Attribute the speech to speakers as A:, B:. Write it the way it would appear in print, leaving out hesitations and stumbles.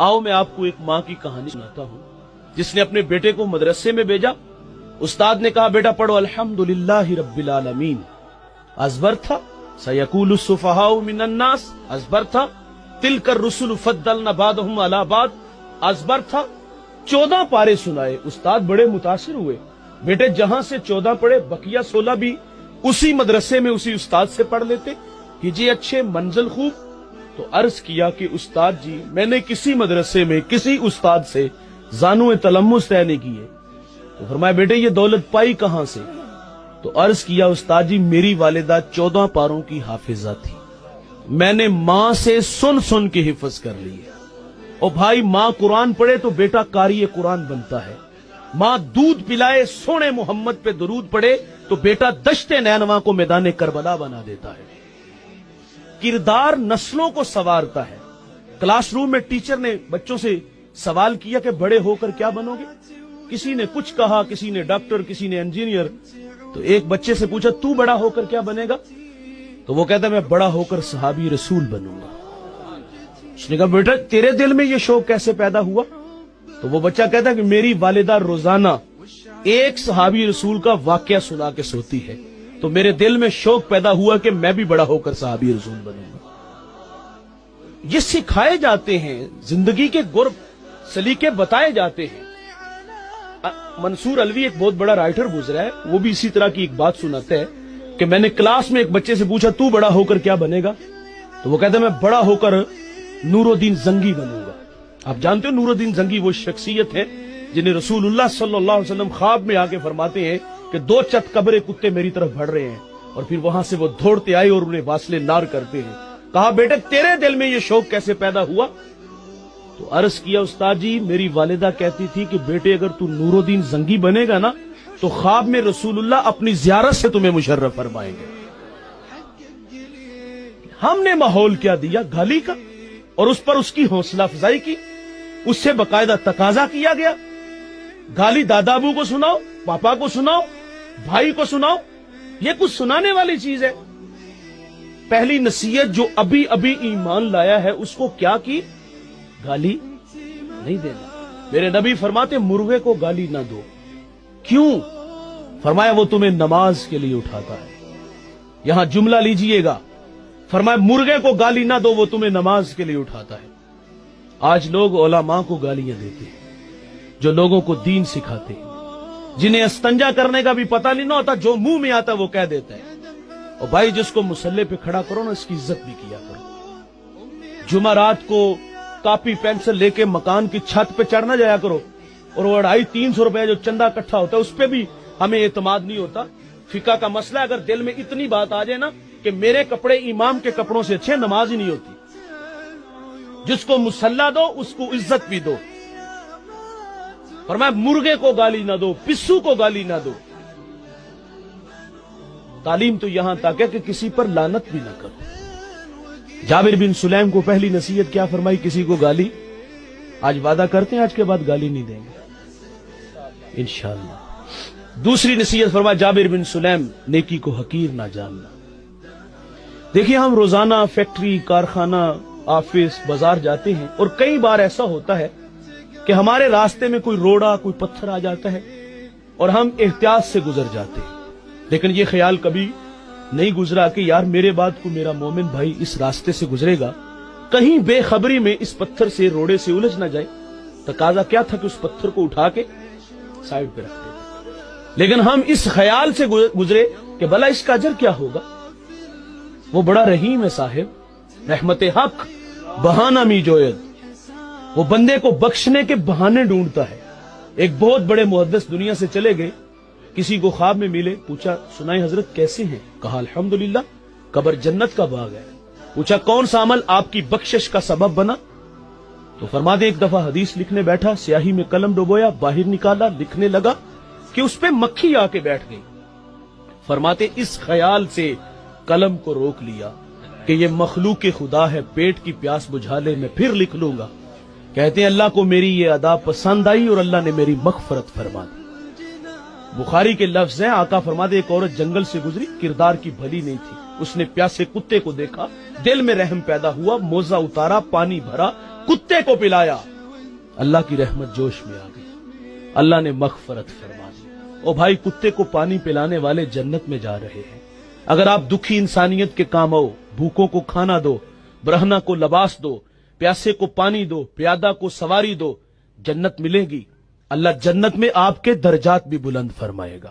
A: आओ मैं आपको एक माँ की कहानी सुनाता हूँ जिसने अपने बेटे को मदरसे में भेजा। उस्ताद ने कहा बेटा पढ़ो अल्हम्दुलिल्लाहि रब्बिल आलमीन। अज़बर था सयक़ूलु सुफ़हाउ मिनन नास। अज़बर था तिलकर रुसुल फद्दलना बादहुम अला बाद। अज़बर था 14 पारे सुनाए। उस्ताद बड़े मुतासिर हुए। बेटे जहां से 14 पढ़े बकिया 16 भी उसी मदरसे में उसी उस्ताद से पढ़ लेते। कीजिए अच्छे मंजिल खूब। तो अर्ज किया कि उस्ताद जी मैंने किसी मदरसे में किसी उस्ताद से ज़ानुए तलम्मुस तय नहीं किए। तो फरमाया बेटे ये दौलत पाई कहां से? तो अर्ज किया उस्ताद जी मेरी वालिदा 14 पारों की हाफिजा थी। मैंने मां से सुन सुन के हिफ्ज कर ली है। और भाई मां कुरान पढ़े तो बेटा कारी कुरान बनता है। मां दूध पिलाए सोने मोहम्मद पे दुरूद पढ़े तो बेटा दश्ते नैनवा को मैदान करबला बना देता है। किरदार नस्लों को संवारता है। क्लासरूम में टीचर ने बच्चों से सवाल किया कि बड़े होकर क्या बनोगे? किसी ने कुछ कहा, किसी ने डॉक्टर, किसी ने इंजीनियर। तो एक बच्चे से पूछा तू बड़ा होकर क्या बनेगा? तो वो कहता मैं बड़ा होकर सहाबी रसूल बनूंगा। उसने कहा बेटा तेरे दिल में ये शौक कैसे पैदा हुआ? तो वो बच्चा कहता कि मेरी वालिदा रोजाना एक सहाबी रसूल का वाकया सुना के सोती है तो मेरे दिल में शौक पैदा हुआ कि मैं भी बड़ा होकर सहाबी रसूल बनूंगा। ये सिखाए जाते हैं, जिंदगी के गुर सलीके बताए जाते हैं। मंसूर अलवी एक बहुत बड़ा राइटर गुजरा है, वो भी इसी तरह की एक बात सुनाते हैं कि मैंने क्लास में एक बच्चे से पूछा तू बड़ा होकर क्या बनेगा? तो वो कहता मैं बड़ा होकर नूरुद्दीन जंगी बनूंगा। आप जानते हो नूरुद्दीन जंगी वो शख्सियत है जिन्हें रसूलुल्लाह सल्लल्लाहु अलैहि वसल्लम ख्वाब में आके फरमाते हैं कि 2 चतकबरे कुत्ते मेरी तरफ बढ़ रहे हैं और फिर वहां से वो दौड़ते आए और उन्हें वासले नार करते हैं। कहा बेटे तेरे दिल में ये शौक कैसे पैदा हुआ? तो अर्ज किया उस्ताद जी मेरी वालिदा कहती थी कि बेटे अगर तू नूरुद्दीन जंगी बनेगा ना तो ख्वाब में रसूलुल्लाह अपनी जियारत से तुम्हें मुशर्रफ फरमाएंगे। हमने माहौल क्या दिया? गाली का, और उस पर उसकी हौसला अफजाई की। उससे बकायदा तकाजा किया गया गाली दादा अबू को सुनाओ, पापा को सुनाओ, भाई को सुनाओ। ये कुछ सुनाने वाली चीज है? पहली नसीहत जो अभी अभी ईमान लाया है उसको क्या की? गाली नहीं देना। मेरे नबी फरमाते मुर्गे को गाली ना दो। क्यों? फरमाया वो तुम्हें नमाज के लिए उठाता है। यहां जुमला लीजिएगा, फरमाया मुर्गे को गाली ना दो वो तुम्हें नमाज के लिए उठाता है। आज लोग उलमा को गालियां देते हैं जो लोगों को दीन सिखाते हैं, जिन्हें अस्तंजा करने का भी पता नहीं ना होता, जो मुंह में आता वो कह देता है। और भाई जिसको मुसल्ले पे खड़ा करो ना इसकी इज्जत भी किया करो। जुमारात को कापी पेंसिल लेके मकान की छत पे चढ़ना जाया करो और वो 250-300 रुपए जो चंदा इकट्ठा होता है उस पर भी हमें एतमाद नहीं होता। फिका का मसला अगर दिल में इतनी बात आ जाए ना कि मेरे कपड़े इमाम के कपड़ों से अच्छे, नमाज ही नहीं होती। जिसको मुसल्ला दो उसको इज्जत भी दो। और मैं मुर्गे को गाली ना दो, पिस्सू को गाली ना दो। तालीम तो यहां तक है कि किसी पर लानत भी ना करो। जाबिर बिन सुलैम को पहली नसीहत क्या फरमाई? किसी को गाली। आज वादा करते हैं आज के बाद गाली नहीं देंगे इंशाअल्लाह। दूसरी नसीहत फरमाई जाबिर बिन सुलैम नेकी को हकीर ना जानना। देखिए हम रोजाना फैक्ट्री, कारखाना, ऑफिस, बाजार जाते हैं और कई बार ऐसा होता है कि हमारे रास्ते में कोई रोड़ा, कोई पत्थर आ जाता है और हम एहतियात से गुजर जाते हैं, लेकिन ये ख्याल कभी नहीं गुजरा कि यार मेरे बाद को मेरा मोमिन भाई इस रास्ते से गुजरेगा, कहीं बेखबरी में इस पत्थर से, रोड़े से उलझ ना जाए। तकाजा क्या था कि उस पत्थर को उठा के साइड पे रखते थे, लेकिन हम इस ख्याल से गुजरे कि भला इसका अजर क्या होगा। वो बड़ा रहीम है साहिब, रहमते हक बहाना मी जोयद। वो बंदे को बख्शने के बहाने ढूंढता है। एक बहुत बड़े मुहद्दिस दुनिया से चले गए, किसी को ख्वाब में मिले, पूछा सुनाई हजरत कैसे हैं? कहा अल्हम्दुलिल्लाह, कब्र जन्नत का बाग है। पूछा कौन सा अमल आपकी बख्शिश का सबब बना? तो फरमाते एक दफा हदीस लिखने बैठा, स्याही में कलम डुबोया, बाहर निकाला, लिखने लगा कि उस पे मक्खी आके बैठ गई। फरमाते इस ख्याल से कलम को रोक लिया कि ये मखलूक खुदा है, पेट की प्यास बुझा ले, मैं फिर लिख लूंगा। कहते हैं अल्लाह को मेरी ये अदा पसंद आई और अल्लाह ने मेरी मगफरत फरमा दी। बुखारी के लफ्ज हैं, आका फरमाते एक औरत जंगल से गुजरी, किरदार की भली नहीं थी, اس نے پیاسے کتے کو دیکھا، دل میں رحم پیدا ہوا، موزہ اتارا، پانی بھرا، کتے کو پلایا، اللہ کی رحمت جوش میں آ گئی، اللہ نے مغفرت فرما دی۔ او بھائی، کتے کو پانی پلانے والے جنت میں جا رہے ہیں۔ اگر آپ دکھی انسانیت کے کام آؤ، بھوکوں کو کھانا دو، برہنہ کو لباس دو، پیاسے کو پانی دو، پیادہ کو سواری دو، جنت ملے گی۔ اللہ جنت میں آپ کے درجات بھی بلند فرمائے گا۔